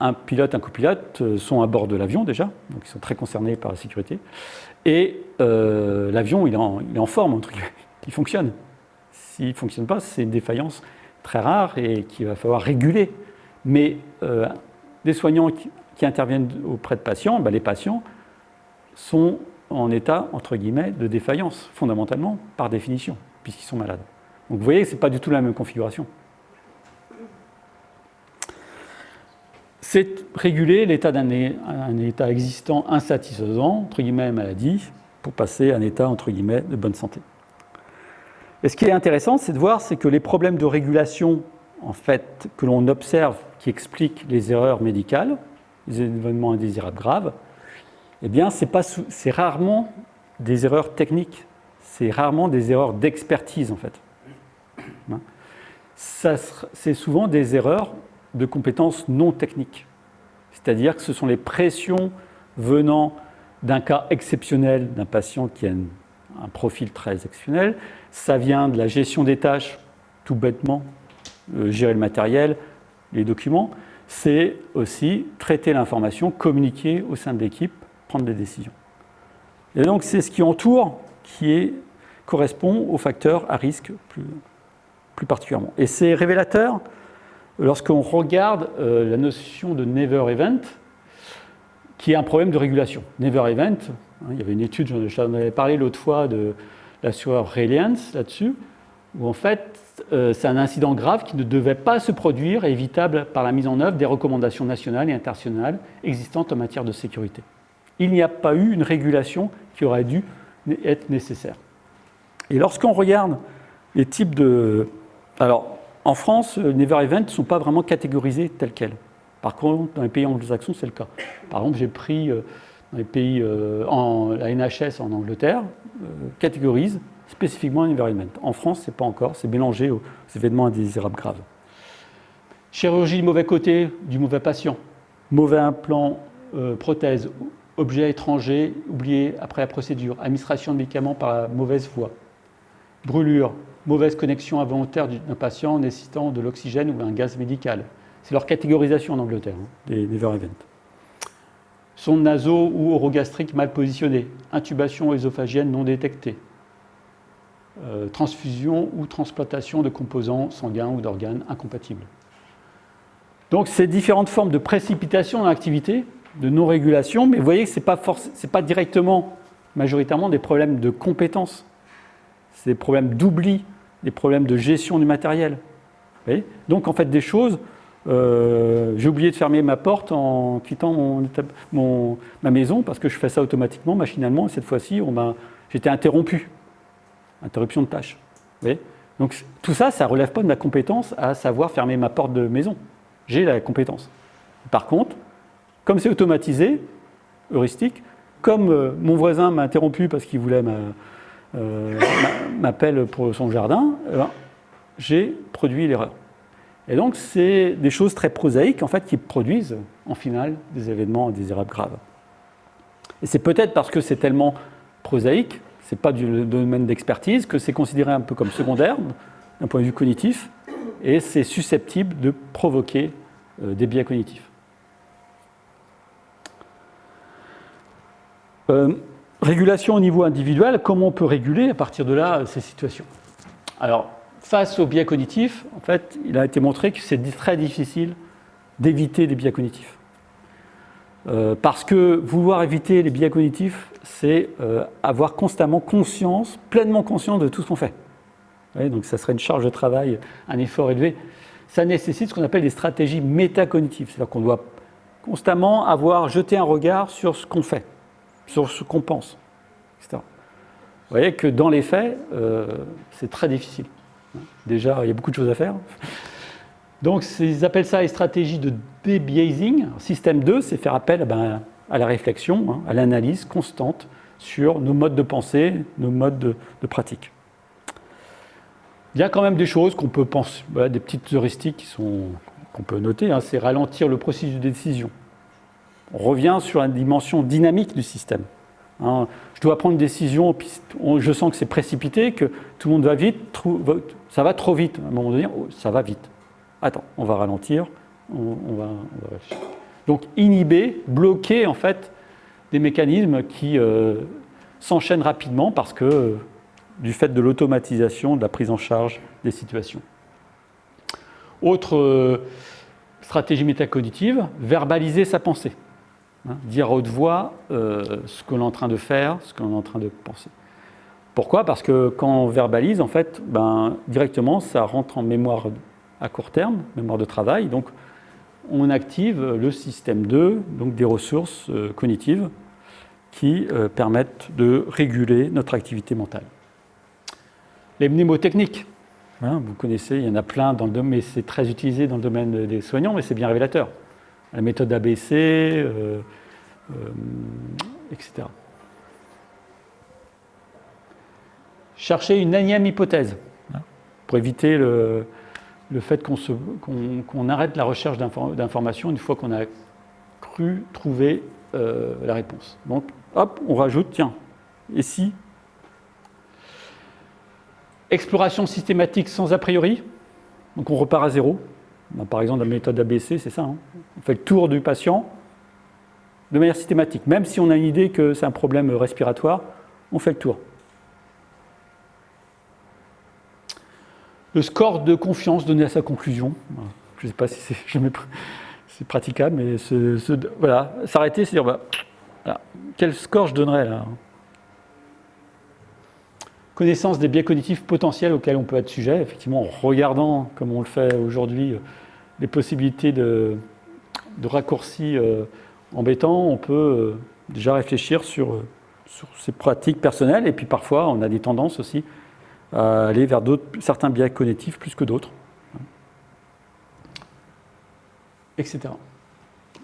un pilote, un copilote sont à bord de l'avion déjà, donc ils sont très concernés par la sécurité. Et l'avion, il est en forme, entre guillemets. Il fonctionne. S'il ne fonctionne pas, c'est une défaillance très rare et qu'il va falloir réguler. Mais des soignants qui interviennent auprès de patients, les patients sont en état, entre guillemets, de défaillance, fondamentalement, par définition, puisqu'ils sont malades. Donc vous voyez que ce n'est pas du tout la même configuration. C'est réguler l'état d'un état existant insatisfaisant, entre guillemets maladie, pour passer à un état, entre guillemets, de bonne santé. Et ce qui est intéressant, c'est de voir que les problèmes de régulation, en fait, que l'on observe, qui expliquent les erreurs médicales, les événements indésirables graves, eh bien, c'est rarement des erreurs techniques, c'est rarement des erreurs d'expertise, en fait. C'est souvent des erreurs de compétences non techniques. C'est-à-dire que ce sont les pressions venant d'un cas exceptionnel, d'un patient qui a un profil très exceptionnel. Ça vient de la gestion des tâches, tout bêtement, gérer le matériel, les documents. C'est aussi traiter l'information, communiquer au sein de l'équipe, prendre des décisions. Et donc c'est ce qui entoure, correspond aux facteurs à risque plus particulièrement. Et c'est révélateur lorsqu'on regarde la notion de never event, qui est un problème de régulation. Never event, il y avait une étude, j'en avais parlé l'autre fois de l'assureur Reliance là-dessus, où en fait c'est un incident grave qui ne devait pas se produire et évitable par la mise en œuvre des recommandations nationales et internationales existantes en matière de sécurité. Il n'y a pas eu une régulation qui aurait dû être nécessaire. Et lorsqu'on regarde les types de... Alors, en France, les never events ne sont pas vraiment catégorisés tels quels. Par contre, dans les pays anglo-saxons, c'est le cas. Par exemple, j'ai pris dans les pays, la NHS en Angleterre, catégorise spécifiquement un never event. En France, ce n'est pas encore, c'est mélangé aux événements indésirables graves. Chirurgie du mauvais côté du mauvais patient. Mauvais implant, prothèse, objet étranger oublié après la procédure. Administration de médicaments par la mauvaise voie. Brûlure. Mauvaise connexion involontaire d'un patient nécessitant de l'oxygène ou un gaz médical. C'est leur catégorisation en Angleterre, des never events. Sonde naso ou orogastrique mal positionnée. Intubation œsophagienne non détectée. Transfusion ou transplantation de composants sanguins ou d'organes incompatibles. Donc, c'est différentes formes de précipitation dans l'activité, de non-régulation, mais vous voyez que ce n'est pas directement, majoritairement, des problèmes de compétences. C'est des problèmes d'oubli, des problèmes de gestion du matériel. Vous voyez ? Donc, en fait, des choses j'ai oublié de fermer ma porte en quittant ma maison parce que je fais ça automatiquement, machinalement, et cette fois-ci, j'étais interrompu. Interruption de tâche. Vous voyez ? Donc tout ça, ça ne relève pas de ma compétence à savoir fermer ma porte de maison. J'ai la compétence. Par contre, comme c'est automatisé, heuristique, comme mon voisin m'a interrompu parce qu'il voulait ma pelle pour son jardin, j'ai produit l'erreur. Et donc, c'est des choses très prosaïques, en fait, qui produisent, en finale, des événements indésirables graves. Et c'est peut-être parce que c'est tellement prosaïque, ce n'est pas du domaine d'expertise, que c'est considéré un peu comme secondaire, d'un point de vue cognitif, et c'est susceptible de provoquer des biais cognitifs. Régulation au niveau individuel, comment on peut réguler à partir de là ces situations ? Alors, face aux biais cognitifs, en fait, il a été montré que c'est très difficile d'éviter les biais cognitifs. Parce que vouloir éviter les biais cognitifs, c'est avoir constamment conscience, pleinement conscience de tout ce qu'on fait. Ouais, donc ça serait une charge de travail, un effort élevé. Ça nécessite ce qu'on appelle des stratégies métacognitives, c'est-à-dire qu'on doit constamment jeter un regard sur ce qu'on fait, sur ce qu'on pense, etc. Vous voyez que dans les faits, c'est très difficile. Déjà, il y a beaucoup de choses à faire. Donc, ils appellent ça les stratégies de débiasing. Système 2, c'est faire appel à la réflexion, à l'analyse constante sur nos modes de pensée, nos modes de pratique. Il y a quand même des choses qu'on peut penser, des petites heuristiques qu'on peut noter, c'est ralentir le processus de décision. On revient sur la dimension dynamique du système. Je dois prendre une décision, puis je sens que c'est précipité, que tout le monde va vite, ça va trop vite. À un moment donné, ça va vite. Attends, on va ralentir, on va réfléchir. Donc inhiber, bloquer en fait des mécanismes qui s'enchaînent rapidement parce que du fait de l'automatisation, de la prise en charge des situations. Autre stratégie métacognitive, verbaliser sa pensée. Dire à haute voix ce que l'on est en train de faire, ce que l'on est en train de penser. Pourquoi ? Parce que quand on verbalise, en fait, directement, ça rentre en mémoire à court terme, mémoire de travail. Donc, on active le système 2, donc des ressources cognitives qui permettent de réguler notre activité mentale. Les mnémotechniques, vous connaissez, il y en a plein dans le domaine, mais c'est très utilisé dans le domaine des soignants, mais c'est bien révélateur. La méthode ABC, etc. Chercher une énième hypothèse, pour éviter le fait qu'on arrête la recherche d'informations une fois qu'on a cru trouver la réponse. Donc, hop, on rajoute, tiens, et si ? Exploration systématique sans a priori, donc on repart à zéro. Par exemple, la méthode ABC, c'est ça. On fait le tour du patient de manière systématique. Même si on a une idée que c'est un problème respiratoire, on fait le tour. Le score de confiance donné à sa conclusion. Je ne sais pas si c'est praticable, mais voilà, s'arrêter, c'est dire, voilà, quel score je donnerais là ? Connaissance des biais cognitifs potentiels auxquels on peut être sujet, effectivement, en regardant, comme on le fait aujourd'hui, les possibilités de raccourcis embêtants, on peut déjà réfléchir sur ces pratiques personnelles, et puis parfois, on a des tendances aussi à aller vers certains biais cognitifs plus que d'autres, etc.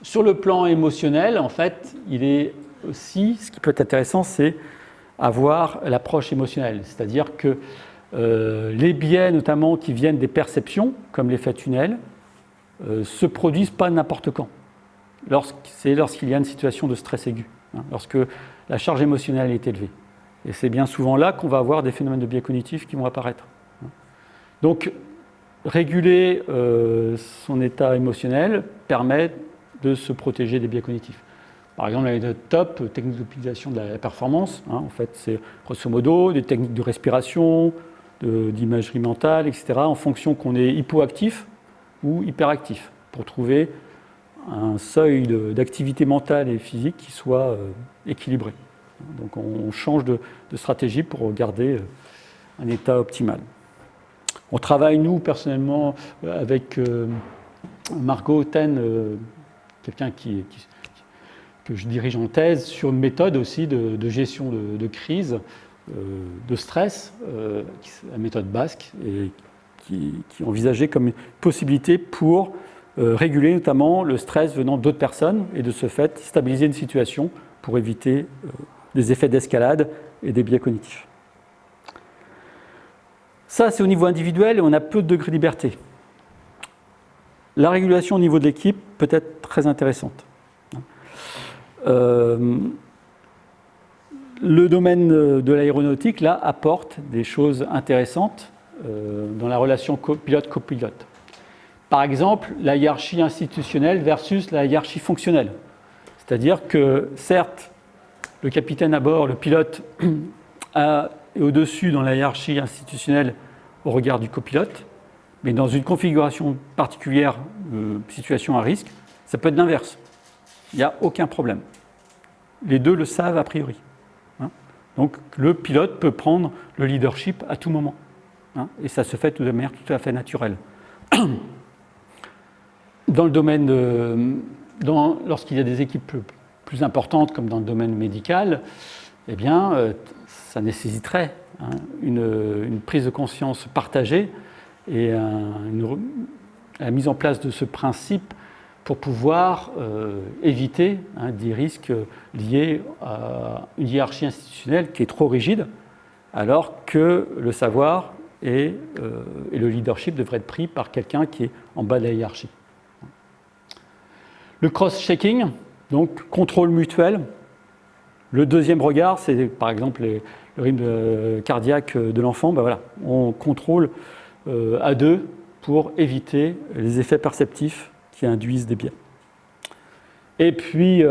Sur le plan émotionnel, en fait, il est aussi, ce qui peut être intéressant, c'est avoir l'approche émotionnelle, c'est-à-dire que les biais, notamment qui viennent des perceptions, comme l'effet tunnel, se produisent pas n'importe quand. C'est lorsqu'il y a une situation de stress aigu, lorsque la charge émotionnelle est élevée. Et c'est bien souvent là qu'on va avoir des phénomènes de biais cognitifs qui vont apparaître. Donc, réguler son état émotionnel permet de se protéger des biais cognitifs. Par exemple, la méthode TOP, technique d'optimisation de la performance, en fait, c'est grosso modo des techniques de respiration, d'imagerie mentale, etc., en fonction qu'on est hypoactif ou hyperactif, pour trouver un seuil d'activité mentale et physique qui soit équilibré. Donc on change de stratégie pour garder un état optimal. On travaille, nous, personnellement, avec Margot Ten, quelqu'un que je dirige en thèse, sur une méthode aussi de gestion de crise, de stress, la méthode basque, et qui est envisagée comme une possibilité pour réguler notamment le stress venant d'autres personnes et de ce fait stabiliser une situation pour éviter des effets d'escalade et des biais cognitifs. Ça, c'est au niveau individuel et on a peu de degrés de liberté. La régulation au niveau de l'équipe peut être très intéressante. Le domaine de l'aéronautique, là, apporte des choses intéressantes dans la relation pilote-copilote. Par exemple, la hiérarchie institutionnelle versus la hiérarchie fonctionnelle. C'est-à-dire que, certes, le capitaine à bord, le pilote, est au-dessus dans la hiérarchie institutionnelle au regard du copilote, mais dans une configuration particulière, situation à risque, ça peut être l'inverse. Il n'y a aucun problème. Les deux le savent a priori. Donc le pilote peut prendre le leadership à tout moment. Et ça se fait de manière tout à fait naturelle. Dans le domaine lorsqu'il y a des équipes plus importantes, comme dans le domaine médical, eh bien, ça nécessiterait une prise de conscience partagée et la mise en place de ce principe pour pouvoir éviter des risques liés à une hiérarchie institutionnelle qui est trop rigide, alors que le savoir et le leadership devraient être pris par quelqu'un qui est en bas de la hiérarchie. Le cross-checking, donc contrôle mutuel. Le deuxième regard, c'est par exemple le rythme cardiaque de l'enfant. Ben voilà, on contrôle à deux pour éviter les effets perceptifs qui induisent des biais. Et puis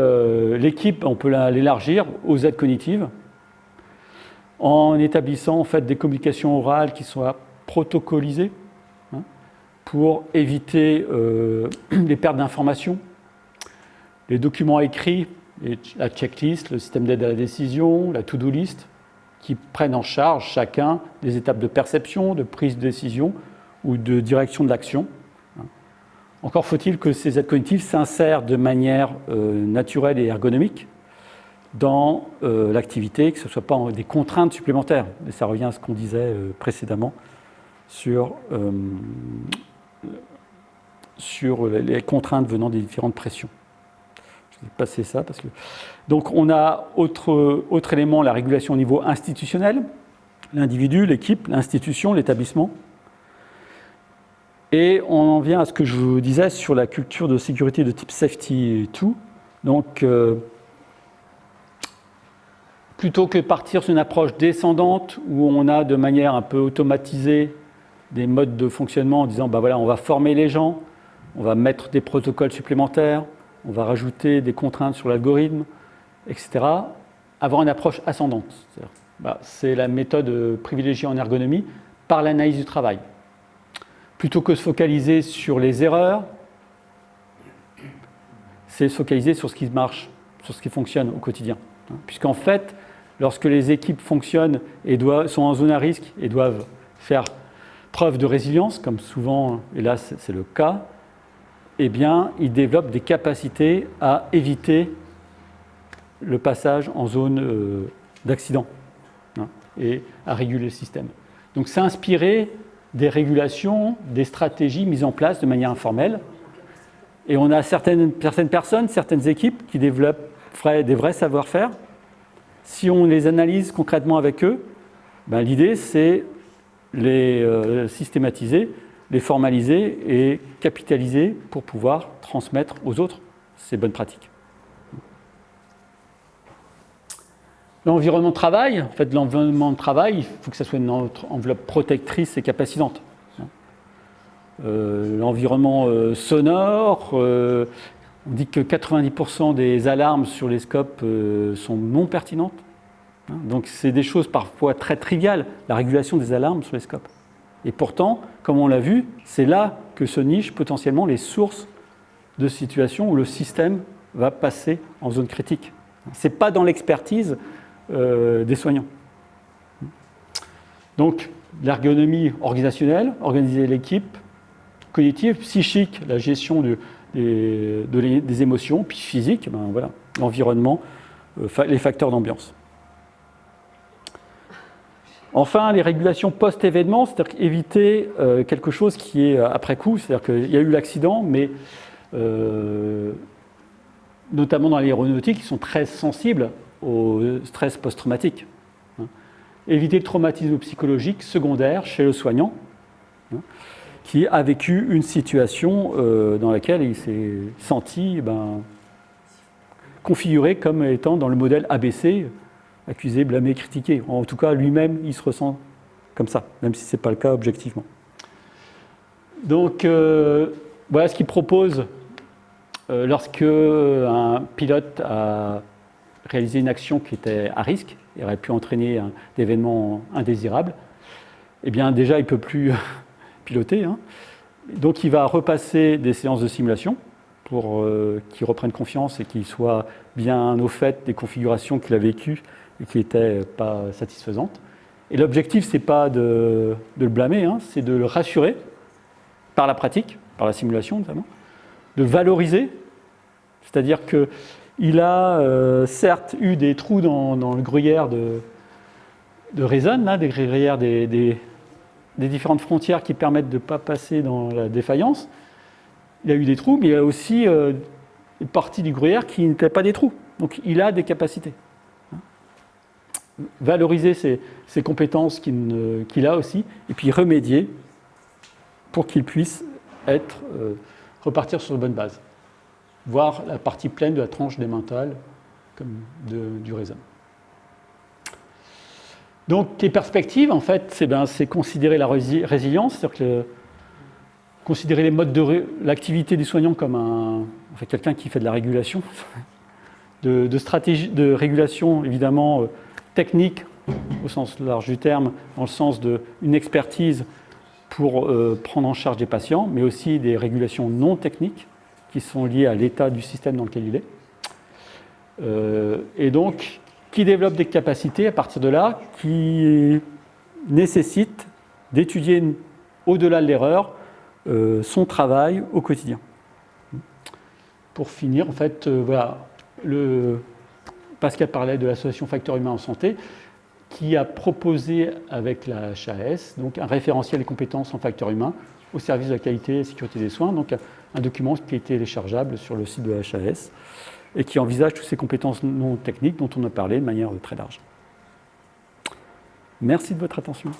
l'équipe, on peut l'élargir aux aides cognitives en établissant en fait des communications orales qui soient protocolisées pour éviter les pertes d'informations, les documents écrits, la checklist, le système d'aide à la décision, la to-do list, qui prennent en charge chacun des étapes de perception, de prise de décision ou de direction de l'action. Encore faut-il que ces aides cognitives s'insèrent de manière naturelle et ergonomique dans l'activité, que ce ne soit pas des contraintes supplémentaires. Et ça revient à ce qu'on disait précédemment sur les contraintes venant des différentes pressions. Je vais passer ça parce que... Donc on a autre élément, la régulation au niveau institutionnel, l'individu, l'équipe, l'institution, l'établissement. Et on en vient à ce que je vous disais sur la culture de sécurité de type safety 2. Donc plutôt que partir sur une approche descendante où on a de manière un peu automatisée des modes de fonctionnement en disant ben voilà, on va former les gens, on va mettre des protocoles supplémentaires, on va rajouter des contraintes sur l'algorithme, etc. Avoir une approche ascendante. C'est la méthode privilégiée en ergonomie par l'analyse du travail. Plutôt que de se focaliser sur les erreurs, c'est se focaliser sur ce qui marche, sur ce qui fonctionne au quotidien. Puisqu'en fait, lorsque les équipes fonctionnent et sont en zone à risque et doivent faire preuve de résilience, comme souvent, et là c'est le cas, eh bien, ils développent des capacités à éviter le passage en zone d'accident et à réguler le système. Donc, c'est inspiré des régulations, des stratégies mises en place de manière informelle. Et on a certaines personnes, certaines équipes qui développeraient des vrais savoir-faire. Si on les analyse concrètement avec eux, ben, l'idée, c'est les systématiser, les formaliser et capitaliser pour pouvoir transmettre aux autres ces bonnes pratiques. L'environnement de travail, en fait, l'environnement de travail, il faut que ça soit une enveloppe protectrice et capacitante. L'environnement sonore, on dit que 90% des alarmes sur les scopes sont non pertinentes. Donc c'est des choses parfois très triviales, la régulation des alarmes sur les scopes. Et pourtant, comme on l'a vu, c'est là que se nichent potentiellement les sources de situations où le système va passer en zone critique. Ce n'est pas dans l'expertise des soignants. Donc, l'ergonomie organisationnelle, organiser l'équipe, cognitive, psychique, la gestion des émotions, puis physique, ben voilà, l'environnement, les facteurs d'ambiance. Enfin, les régulations post-événement, c'est-à-dire éviter quelque chose qui est après coup, c'est-à-dire qu'il y a eu l'accident, mais notamment dans l'aéronautique, ils sont très sensibles au stress post-traumatique. Éviter le traumatisme psychologique secondaire chez le soignant, qui a vécu une situation dans laquelle il s'est senti configuré comme étant dans le modèle ABC, accusé, blâmé, critiqué. En tout cas, lui-même, il se ressent comme ça, même si ce n'est pas le cas objectivement. Donc, voilà ce qu'il propose lorsque un pilote a réalisé une action qui était à risque et aurait pu entraîner des événements indésirables. Eh bien, déjà, il ne peut plus piloter. Hein. Donc, il va repasser des séances de simulation pour qu'il reprenne confiance et qu'il soit bien au fait des configurations qu'il a vécues et qui n'étaient pas satisfaisantes. Et l'objectif, ce n'est pas de le blâmer, hein, c'est de le rassurer par la pratique, par la simulation notamment, de valoriser, c'est-à-dire qu'il a certes eu des trous dans le gruyère de Reason, là, des gruyères des différentes frontières qui permettent de ne pas passer dans la défaillance. Il a eu des trous, mais il y a aussi une partie du gruyère qui n'était pas des trous. Donc il a des capacités. Valoriser ses compétences qu'il a aussi, et puis remédier pour qu'il puisse repartir sur de bonnes bases. Voir la partie pleine de la tranche des mentales comme du Reason. Donc les perspectives, en fait, c'est considérer la résilience, c'est-à-dire que considérer les modes l'activité du soignant comme quelqu'un qui fait de la régulation, de stratégie de régulation évidemment technique au sens large du terme, dans le sens d'une expertise pour prendre en charge des patients, mais aussi des régulations non techniques qui sont liées à l'état du système dans lequel il est. Et donc, qui développe des capacités à partir de là, qui nécessitent d'étudier au-delà de l'erreur son travail au quotidien. Pour finir, en fait, voilà, Pascal parlait de l'association Facteurs Humains en Santé, qui a proposé avec la HAS donc un référentiel des compétences en facteurs humains au service de la qualité et la sécurité des soins, donc un document qui est téléchargeable sur le site de la HAS et qui envisage toutes ces compétences non techniques dont on a parlé de manière très large. Merci de votre attention.